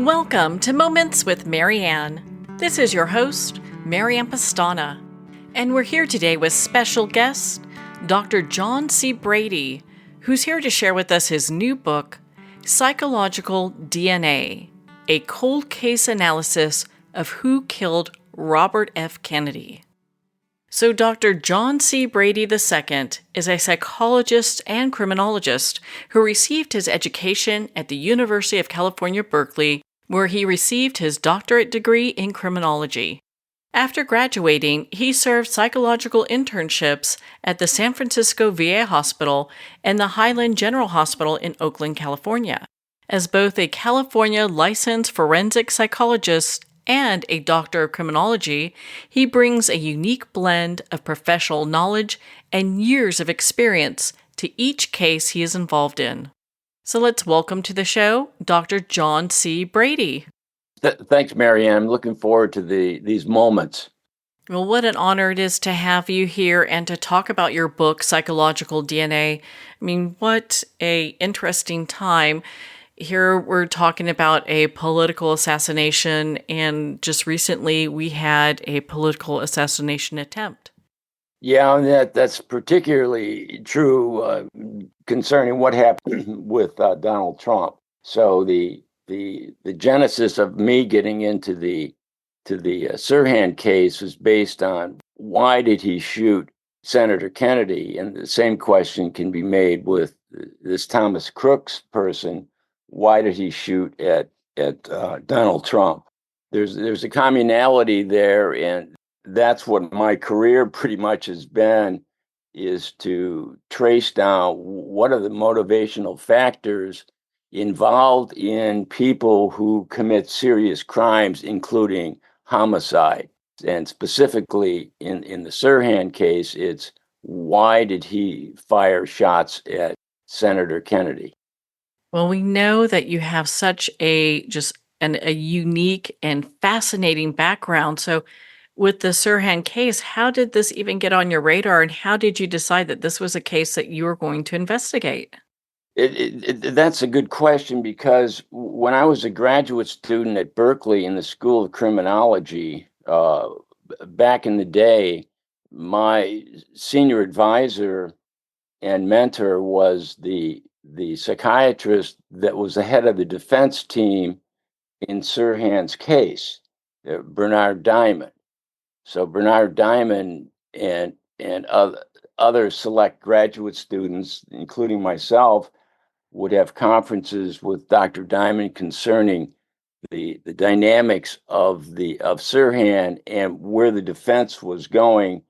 Welcome to Moments with Marianne. This is your host, Marianne Pastana, and we're here today with special guest, Dr. John C. Brady, who's here to share with us his new book, Psychological DNA, a cold case analysis of who killed Robert F. Kennedy. So Dr. John C. Brady II is a psychologist and criminologist who received his education at the University of California, Berkeley, where he received his doctorate degree in criminology. After graduating, he served psychological internships at the San Francisco VA Hospital and the Highland General Hospital in Oakland, California. As both a California licensed forensic psychologist and a doctor of criminology, he brings a unique blend of professional knowledge and years of experience to each case he is involved in. So let's welcome to the show Dr. John C. Brady. Thanks, Marianne. I'm looking forward to these moments. Well, what an honor it is to have you here and to talk about your book, Psychological DNA. I mean, what an interesting time. Here we're talking about a political assassination, and just recently we had a political assassination attempt. Yeah, and that's particularly true concerning what happened with Donald Trump. So the genesis of me getting into the Sirhan case was based on why did he shoot Senator Kennedy, and the same question can be made with this Thomas Crooks person. Why did he shoot at Donald Trump? There's a commonality there, and that's what my career pretty much has been, is to trace down what are the motivational factors involved in people who commit serious crimes, including homicide. And specifically in the Sirhan case, it's why did he fire shots at Senator Kennedy? Well, we know that you have such a unique and fascinating background. So with the Sirhan case, how did this even get on your radar, and how did you decide that this was a case that you were going to investigate? That's a good question, because when I was a graduate student at Berkeley in the School of Criminology, back in the day, my senior advisor and mentor was the psychiatrist that was the head of the defense team in Sirhan's case, Bernard Diamond. So Bernard Diamond and other select graduate students, including myself, would have conferences with Dr. Diamond concerning the dynamics of Sirhan and where the defense was going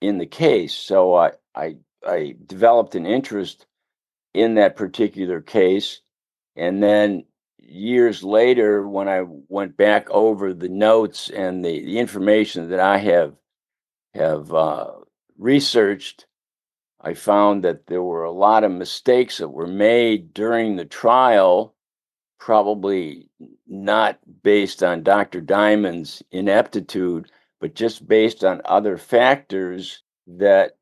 in the case. So I developed an interest in that particular case, and then years later, when I went back over the notes and the information that I have researched, I found that there were a lot of mistakes that were made during the trial, probably not based on Dr. Diamond's ineptitude, but just based on other factors that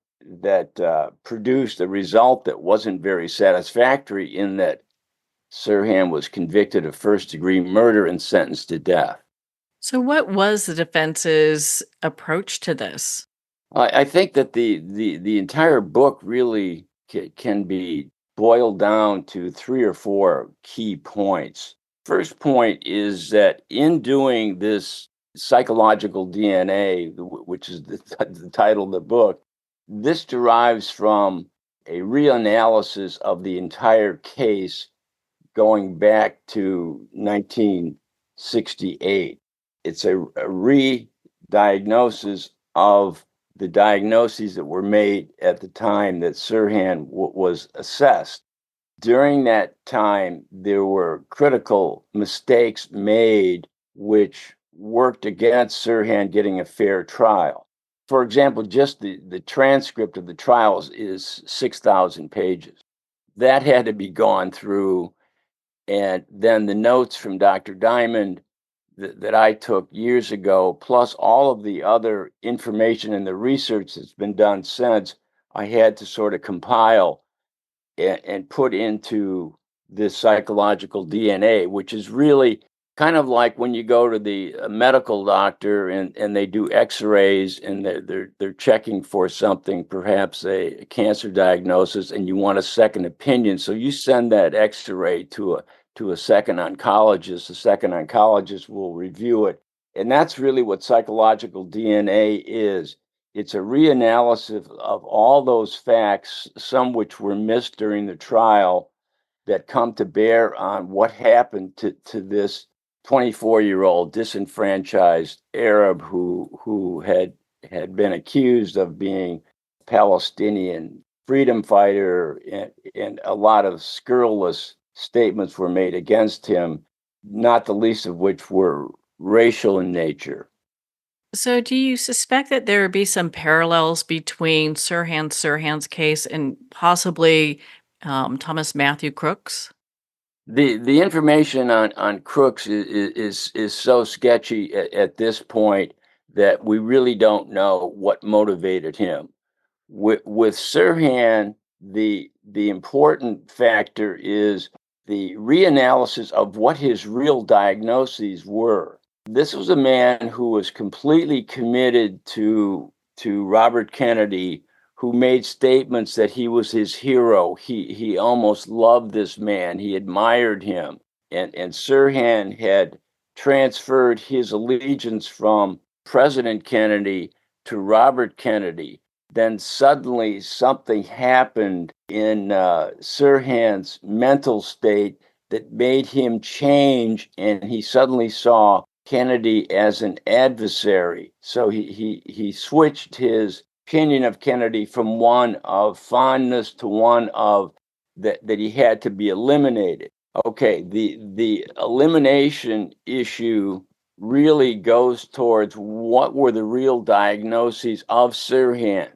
produced a result that wasn't very satisfactory, in that Sirhan was convicted of first-degree murder and sentenced to death. So what was the defense's approach to this? I think that the entire book really can be boiled down to 3 or 4 key points. First point is that in doing this psychological DNA, which is the title of the book, this derives from a reanalysis of the entire case going back to 1968. It's a re-diagnosis of the diagnoses that were made at the time that Sirhan was assessed. During that time, there were critical mistakes made which worked against Sirhan getting a fair trial. For example, just the transcript of the trials is 6,000 pages. That had to be gone through, and then the notes from Dr. Diamond that I took years ago, plus all of the other information and the research that's been done since, I had to sort of compile and put into this psychological DNA, which is really kind of like when you go to the medical doctor and they do x-rays and they're checking for something, perhaps a cancer diagnosis, and you want a second opinion. So you send that x-ray to a second oncologist. The second oncologist will review it. And that's really what psychological DNA is. It's a reanalysis of all those facts, some which were missed during the trial, that come to bear on what happened to this 24-year-old disenfranchised Arab who had been accused of being Palestinian freedom fighter, and a lot of scurrilous statements were made against him, not the least of which were racial in nature. So, do you suspect that there would be some parallels between Sirhan's case and possibly Thomas Matthew Crooks? The information on Crooks is so sketchy at this point that we really don't know what motivated him. With Sirhan, the important factor is the reanalysis of what his real diagnoses were. This was a man who was completely committed to Robert Kennedy, who made statements that he was his hero. He almost loved this man. He admired him. And Sirhan had transferred his allegiance from President Kennedy to Robert Kennedy. Then suddenly something happened in Sirhan's mental state that made him change, and he suddenly saw Kennedy as an adversary. So he switched his opinion of Kennedy from one of fondness to one of that he had to be eliminated. Okay, the elimination issue really goes towards what were the real diagnoses of Sirhan.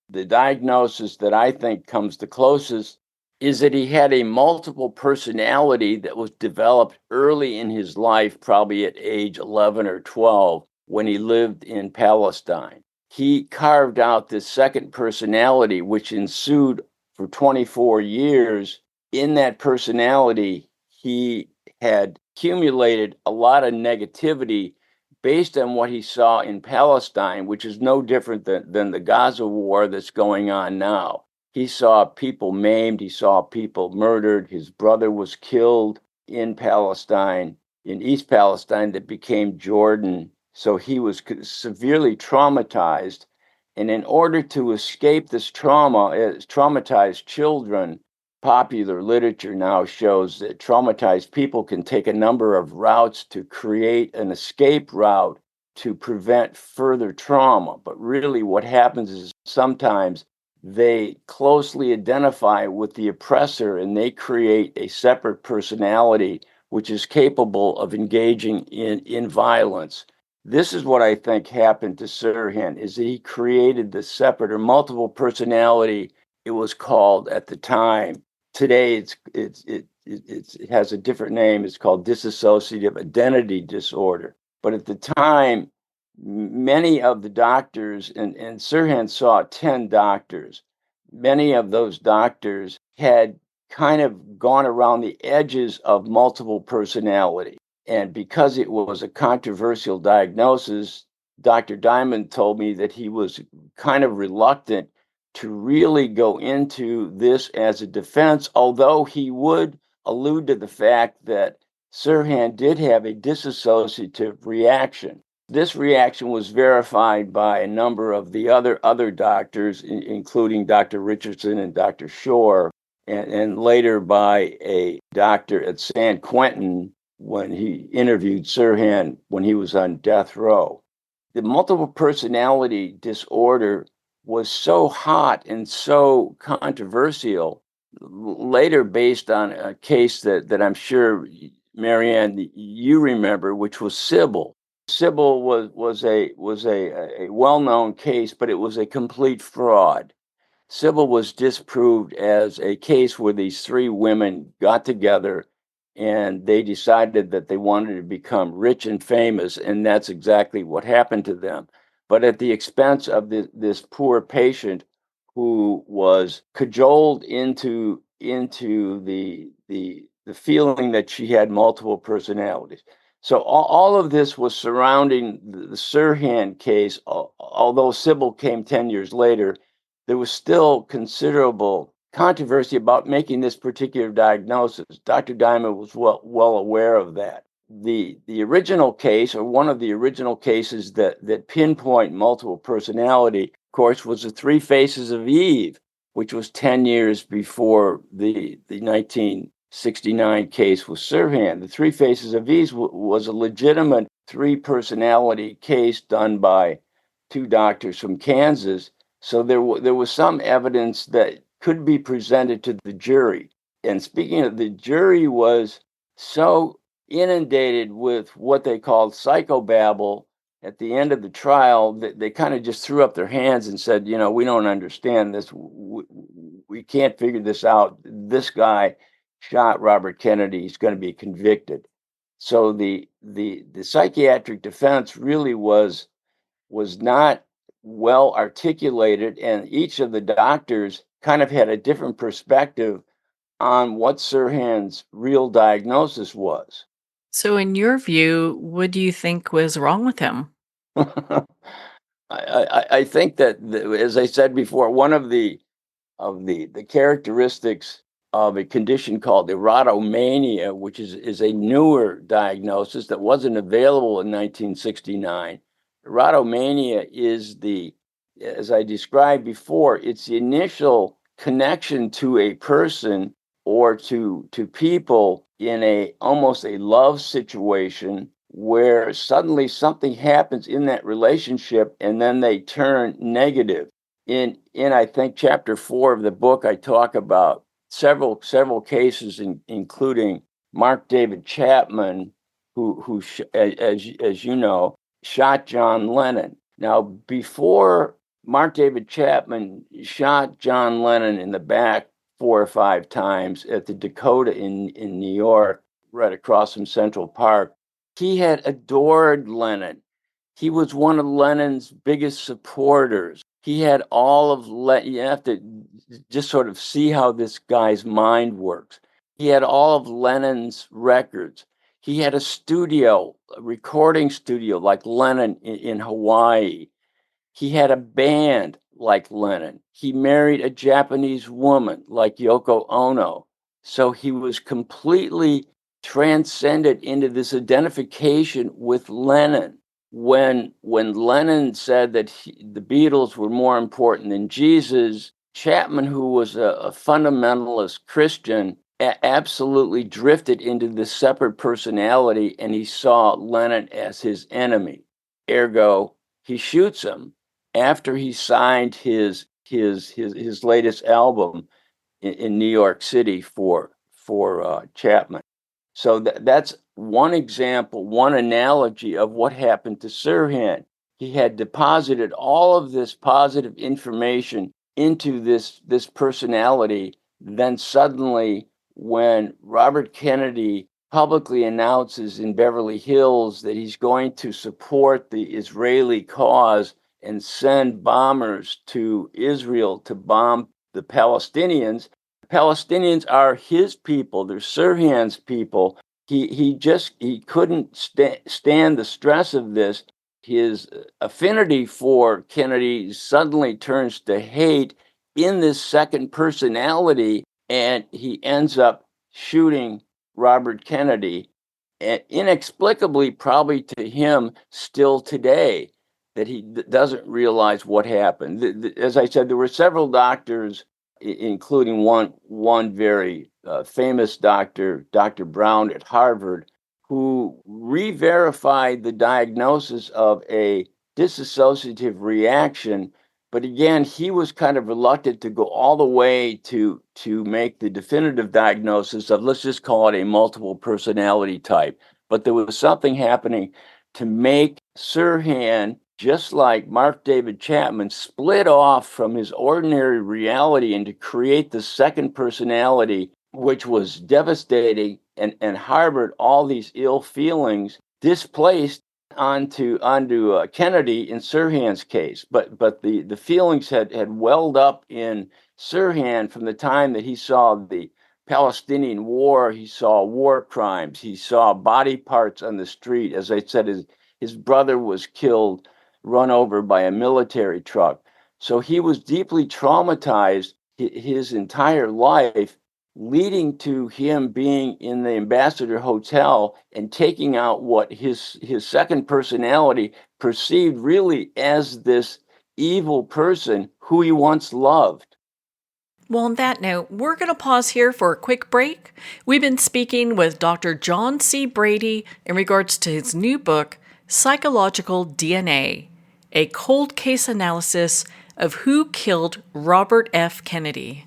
The diagnosis that I think comes the closest is that he had a multiple personality that was developed early in his life, probably at age 11 or 12, when he lived in Palestine. He carved out this second personality, which ensued for 24 years. In that personality, he had accumulated a lot of negativity based on what he saw in Palestine, which is no different than the Gaza war that's going on now. He saw people maimed, he saw people murdered. His brother was killed in Palestine, in East Palestine, that became Jordan. So he was severely traumatized. And in order to escape this trauma, as traumatized children, popular literature now shows that traumatized people can take a number of routes to create an escape route to prevent further trauma. But really, what happens is sometimes they closely identify with the oppressor and they create a separate personality which is capable of engaging in violence. This is what I think happened to Sirhan, is that he created the separate or multiple personality, it was called at the time. Today, it has a different name. It's called dissociative identity disorder. But at the time, many of the doctors, and Sirhan saw 10 doctors, many of those doctors had kind of gone around the edges of multiple personality. And because it was a controversial diagnosis, Dr. Diamond told me that he was kind of reluctant to really go into this as a defense, although he would allude to the fact that Sirhan did have a dissociative reaction. This reaction was verified by a number of the other doctors, including Dr. Richardson and Dr. Shore, and later by a doctor at San Quentin when he interviewed Sirhan when he was on death row. The multiple personality disorder was so hot and so controversial, later based on a case that I'm sure, Marianne, you remember, which was Sybil. Sybil was a well-known case, but it was a complete fraud. Sybil was disproved as a case where these three women got together and they decided that they wanted to become rich and famous, and that's exactly what happened to them. But at the expense of this poor patient who was cajoled into the feeling that she had multiple personalities. So all of this was surrounding the Sirhan case. Although Sybil came 10 years later, there was still considerable controversy about making this particular diagnosis. Dr. Diamond was well aware of that. The original case, or one of the original cases that pinpoint multiple personality, of course, was the Three Faces of Eve, which was 10 years before the 1969 case with Sirhan. The Three Faces of Eve was a legitimate three personality case done by two doctors from Kansas. So there was some evidence that could be presented to the jury. And speaking of, the jury was so inundated with what they called psychobabble at the end of the trial that they kind of just threw up their hands and said, we don't understand this. We can't figure this out. This guy shot Robert Kennedy. He's going to be convicted. So the psychiatric defense really was not well articulated, and each of the doctors kind of had a different perspective on what Sirhan's real diagnosis was. So, in your view, what do you think was wrong with him? I think that, as I said before, one of the characteristics of a condition called erotomania, which is a newer diagnosis that wasn't available in 1969. Erotomania is as I described before, it's the initial connection to a person or to people in a almost a love situation where suddenly something happens in that relationship and then they turn negative. In I think chapter 4 of the book, I talk about several cases, including Mark David Chapman, who as you know, shot John Lennon. Now, before Mark David Chapman shot John Lennon in the back 4 or 5 times at the Dakota in New York, right across from Central Park, he had adored Lennon. He was one of Lennon's biggest supporters. He had all of you have to just sort of see how this guy's mind works. He had all of Lennon's records. He had a recording studio like Lennon in Hawaii. He had a band like Lennon. He married a Japanese woman like Yoko Ono. So he was completely transcended into this identification with Lennon. When Lennon said that the Beatles were more important than Jesus, Chapman, who was a fundamentalist Christian, absolutely drifted into this separate personality, and he saw Lennon as his enemy. Ergo, he shoots him after he signed his latest album in New York City for Chapman. So that's one example, one analogy of what happened to Sirhan. He had deposited all of this positive information into this personality. Then suddenly, when Robert Kennedy publicly announces in Beverly Hills that he's going to support the Israeli cause and send bombers to Israel to bomb the Palestinians, Palestinians are his people. They're Sirhan's people. He couldn't stand the stress of this. His affinity for Kennedy suddenly turns to hate in this second personality, and he ends up shooting Robert Kennedy. And inexplicably, probably to him still today, that he doesn't realize what happened. As I said, there were several doctors, including one very famous doctor, Dr. Brown at Harvard, who re-verified the diagnosis of a dissociative reaction. But again, he was kind of reluctant to go all the way to make the definitive diagnosis of, let's just call it a multiple personality type. But there was something happening to make Sirhan, just like Mark David Chapman, split off from his ordinary reality and to create the second personality, which was devastating and harbored all these ill feelings, displaced onto Kennedy in Sirhan's case. But the feelings had welled up in Sirhan from the time that he saw the Palestinian war. He saw war crimes. He saw body parts on the street. As I said, his brother was killed, run over by a military truck. So he was deeply traumatized his entire life, leading to him being in the Ambassador Hotel and taking out what his second personality perceived really as this evil person who he once loved. Well, on that note, we're going to pause here for a quick break. We've been speaking with Dr. John C. Brady in regards to his new book, Psychological DNA, a cold case analysis of who killed Robert F. Kennedy.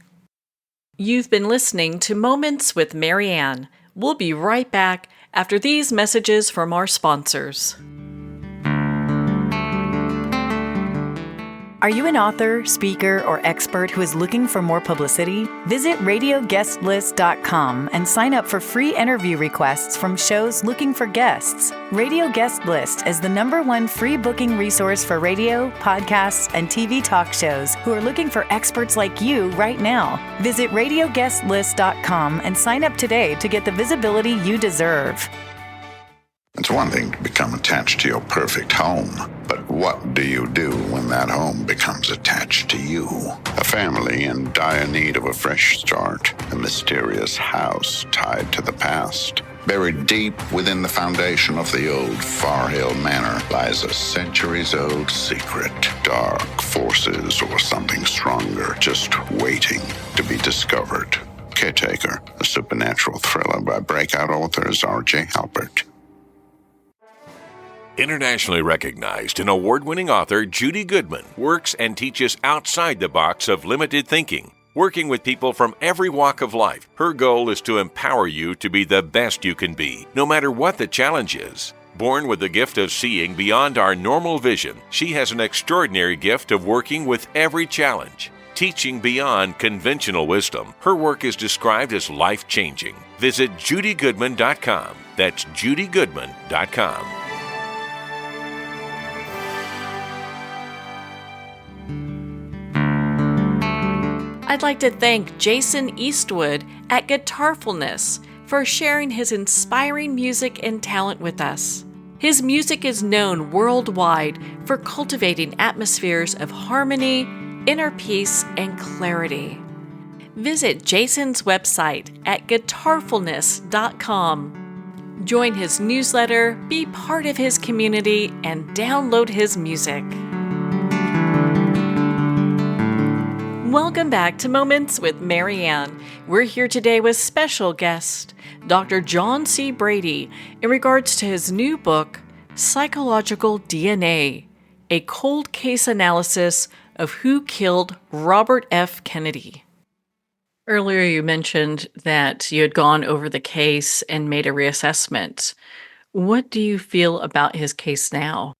You've been listening to Moments with Mary Ann. We'll be right back after these messages from our sponsors. Are you an author, speaker, or expert who is looking for more publicity? Visit radioguestlist.com and sign up for free interview requests from shows looking for guests. Radio Guest List is the #1 free booking resource for radio, podcasts, and TV talk shows who are looking for experts like you right now. Visit radioguestlist.com and sign up today to get the visibility you deserve. It's one thing to become attached to your perfect home, but what do you do when that home becomes attached to you? A family in dire need of a fresh start, a mysterious house tied to the past. Buried deep within the foundation of the old Far Hill Manor lies a centuries-old secret. Dark forces or something stronger just waiting to be discovered. Caretaker, a supernatural thriller by breakout authors R.J. Halpert. Internationally recognized and award-winning author Judy Goodman works and teaches outside the box of limited thinking. Working with people from every walk of life, her goal is to empower you to be the best you can be, no matter what the challenge is. Born with the gift of seeing beyond our normal vision, she has an extraordinary gift of working with every challenge. Teaching beyond conventional wisdom, her work is described as life-changing. Visit judygoodman.com. That's judygoodman.com. I'd like to thank Jason Eastwood at Guitarfulness for sharing his inspiring music and talent with us. His music is known worldwide for cultivating atmospheres of harmony, inner peace, and clarity. Visit Jason's website at guitarfulness.com. Join his newsletter, be part of his community, and download his music. Welcome back to Moments with Mary Ann. We're here today with special guest, Dr. John C. Brady, in regards to his new book, Psychological DNA, a cold case analysis of who killed Robert F. Kennedy. Earlier you mentioned that you had gone over the case and made a reassessment. What do you feel about his case now?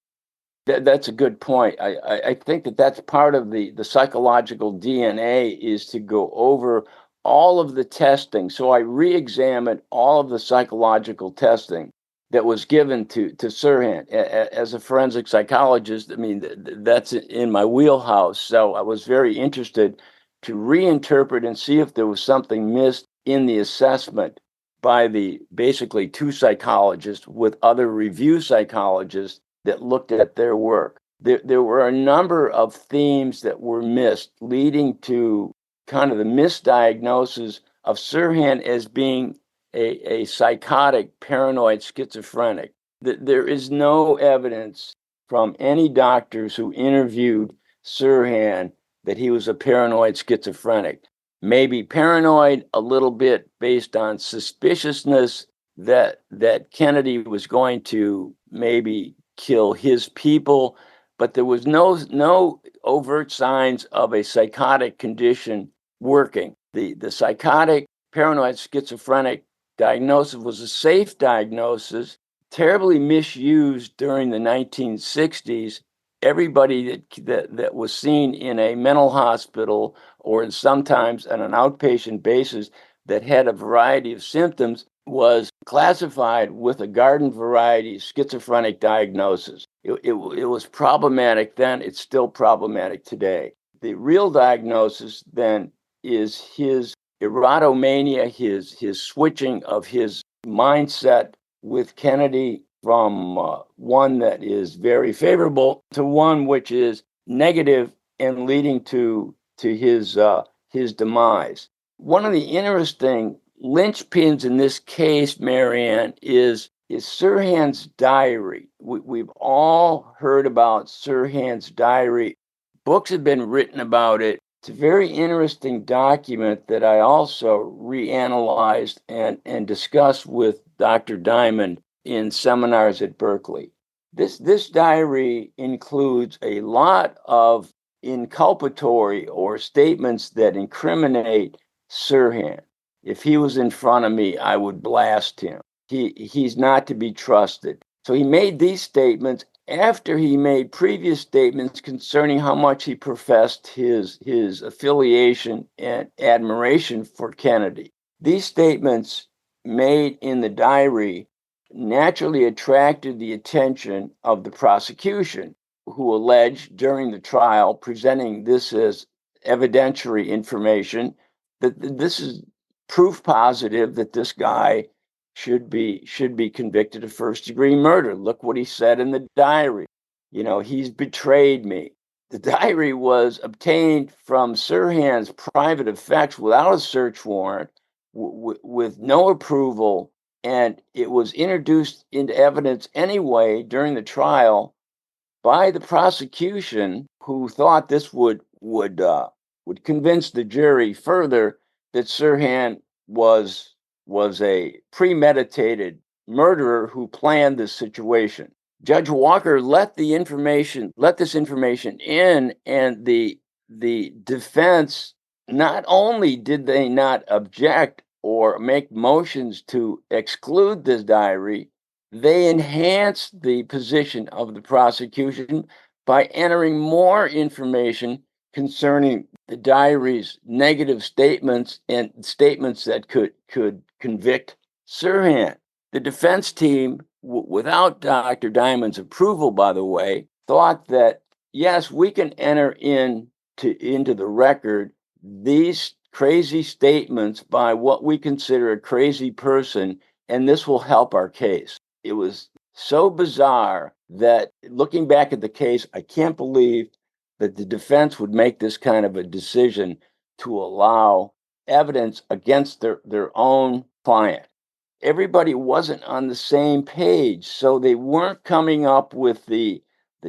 That's a good point. I think that's part of the psychological DNA is to go over all of the testing. So I re-examined all of the psychological testing that was given to Sirhan. As a forensic psychologist, I mean, that's in my wheelhouse. So I was very interested to reinterpret and see if there was something missed in the assessment by the basically two psychologists with other review psychologists that looked at their work. There were a number of themes that were missed, leading to kind of the misdiagnosis of Sirhan as being a psychotic, paranoid schizophrenic. There is no evidence from any doctors who interviewed Sirhan that he was a paranoid schizophrenic. Maybe paranoid a little bit based on suspiciousness that Kennedy was going to maybe kill his people, but there was no overt signs of a psychotic condition working. The psychotic paranoid schizophrenic diagnosis was a safe diagnosis, terribly misused during the 1960s. Everybody that was seen in a mental hospital or sometimes on an outpatient basis that had a variety of symptoms was classified with a garden variety schizophrenic diagnosis. It was problematic then, it's still problematic today. The real diagnosis then is his erotomania, his switching of his mindset with Kennedy from one that is very favorable to one which is negative and leading to his demise. One of the interesting linchpins in this case, Marianne, is Sirhan's diary. We've all heard about Sirhan's diary. Books have been written about it. It's a very interesting document that I also reanalyzed and discussed with Dr. Diamond in seminars at Berkeley. This diary includes a lot of inculpatory or statements that incriminate Sirhan. If he was in front of me, I would blast him. He's not to be trusted. So he made these statements after he made previous statements concerning how much he professed his affiliation and admiration for Kennedy. These statements made in the diary naturally attracted the attention of the prosecution, who alleged during the trial, presenting this as evidentiary information, that this is proof positive that this guy should be convicted of first-degree murder. Look what he said in the diary. He's betrayed me. The diary was obtained from Sirhan's private effects without a search warrant, with no approval, and it was introduced into evidence anyway during the trial by the prosecution, who thought this would convince the jury further that Sirhan was a premeditated murderer who planned this situation. Judge Walker let this information in, and the defense, not only did they not object or make motions to exclude this diary, they enhanced the position of the prosecution by entering more information concerning the diary's negative statements and statements that could convict Sirhan. The defense team, without Dr. Diamond's approval, by the way, thought that, yes, we can enter into the record these crazy statements by what we consider a crazy person, and this will help our case. It was so bizarre that, looking back at the case, I can't believe that the defense would make this kind of a decision to allow evidence against their own client. Everybody wasn't on the same page, so they weren't coming up with the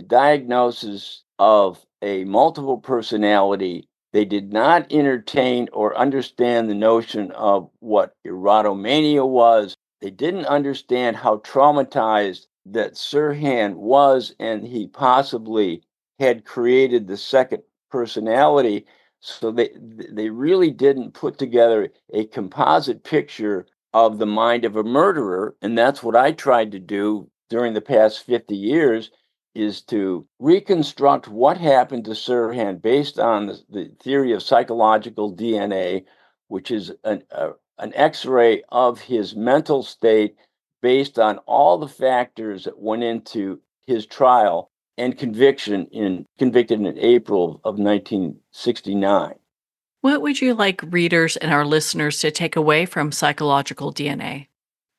diagnosis of a multiple personality. They did not entertain or understand the notion of what erotomania was. They didn't understand how traumatized that Sirhan was, and he possibly had created the second personality. So they really didn't put together a composite picture of the mind of a murderer. And that's what I tried to do during the past 50 years, is to reconstruct what happened to Sirhan based on the theory of psychological DNA, which is an X-ray of his mental state based on all the factors that went into his trial and convicted in April of 1969. What would you like readers and our listeners to take away from psychological DNA?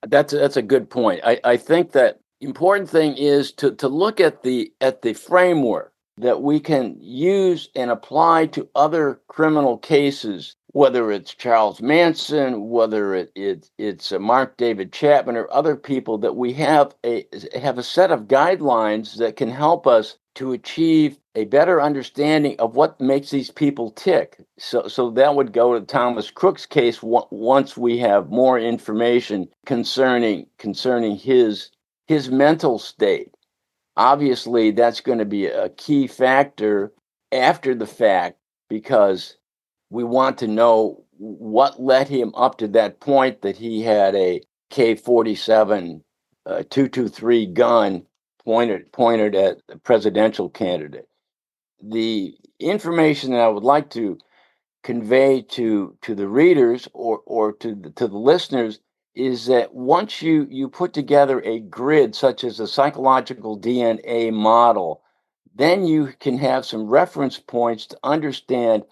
That's a good point. I think that important thing is to look at the framework that we can use and apply to other criminal cases, whether it's Charles Manson, whether it's Mark David Chapman or other people, that we have a set of guidelines that can help us to achieve a better understanding of what makes these people tick. So that would go to Thomas Crook's case once we have more information concerning his mental state. Obviously, that's going to be a key factor after the fact, because we want to know what led him up to that point that he had a K-47 223 gun pointed at the presidential candidate. The information that I would like to convey to the readers or to the listeners is that once you put together a grid such as a psychological DNA model, then you can have some reference points to understand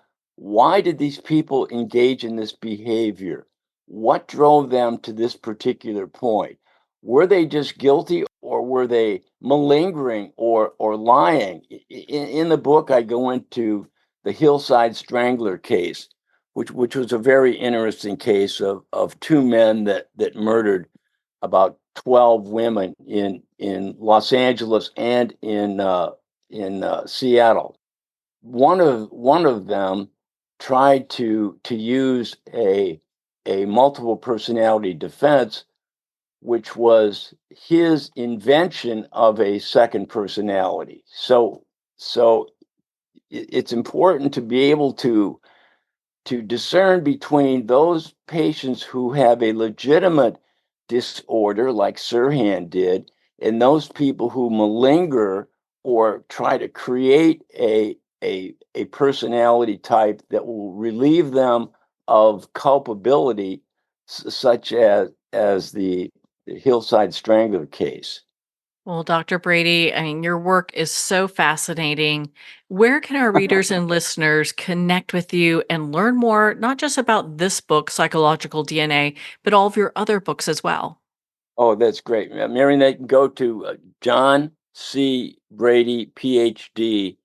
why did these people engage in this behavior? What drove them to this particular point? Were they just guilty, or were they malingering or lying? In the book, I go into the Hillside Strangler case, which was a very interesting case of two men that murdered about 12 women in Los Angeles and in Seattle. One of them tried to use a multiple personality defense, which was his invention of a second personality. So it's important to be able to discern between those patients who have a legitimate disorder, like Sirhan did, and those people who malinger or try to create a personality type that will relieve them of culpability, such as the Hillside Strangler case. Well, Dr. Brady, I mean, your work is so fascinating. Where can our readers and listeners connect with you and learn more, not just about this book, Psychological DNA, but all of your other books as well? Oh, that's great. Marion, they can go to John C. Brady, PhD.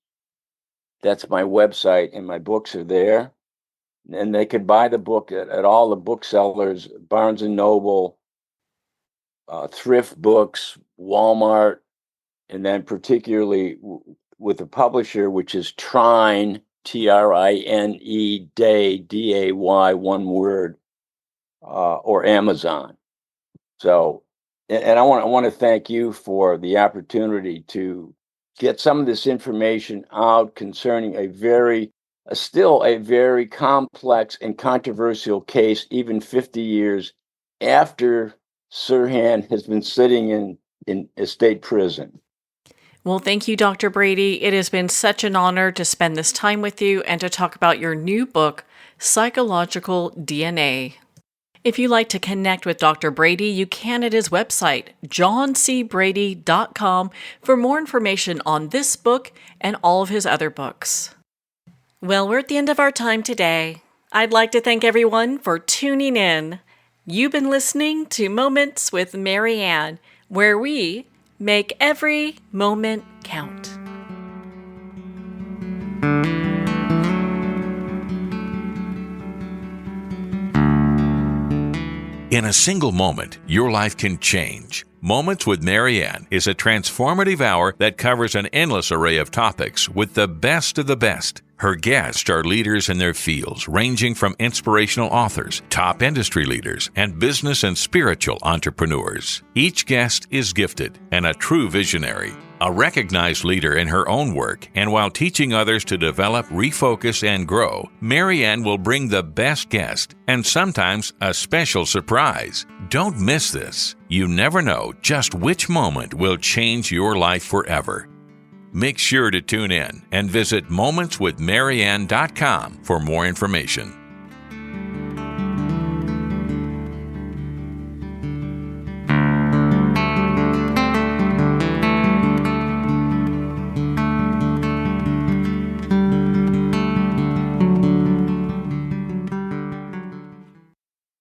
That's my website, and my books are there. And they could buy the book at all the booksellers, Barnes and Noble, Thrift Books, Walmart, and then particularly with the publisher, which is Trine, Trine, Day, Day, one word, or Amazon. So, and I want to thank you for the opportunity to get some of this information out concerning still a very complex and controversial case, even 50 years after Sirhan has been sitting in a state prison. Well, thank you, Dr. Brady. It has been such an honor to spend this time with you and to talk about your new book, Psychological DNA. If you'd like to connect with Dr. Brady, you can at his website, johncbrady.com, for more information on this book and all of his other books. Well, we're at the end of our time today. I'd like to thank everyone for tuning in. You've been listening to Moments with Mary Ann, where we make every moment count. In a single moment, your life can change. Moments with Mary Ann is a transformative hour that covers an endless array of topics with the best of the best. Her guests are leaders in their fields, ranging from inspirational authors, top industry leaders, and business and spiritual entrepreneurs. Each guest is gifted and a true visionary, a recognized leader in her own work, and while teaching others to develop, refocus, and grow, Mary Ann will bring the best guest and sometimes a special surprise. Don't miss this. You never know just which moment will change your life forever. Make sure to tune in and visit momentswithmaryann.com for more information.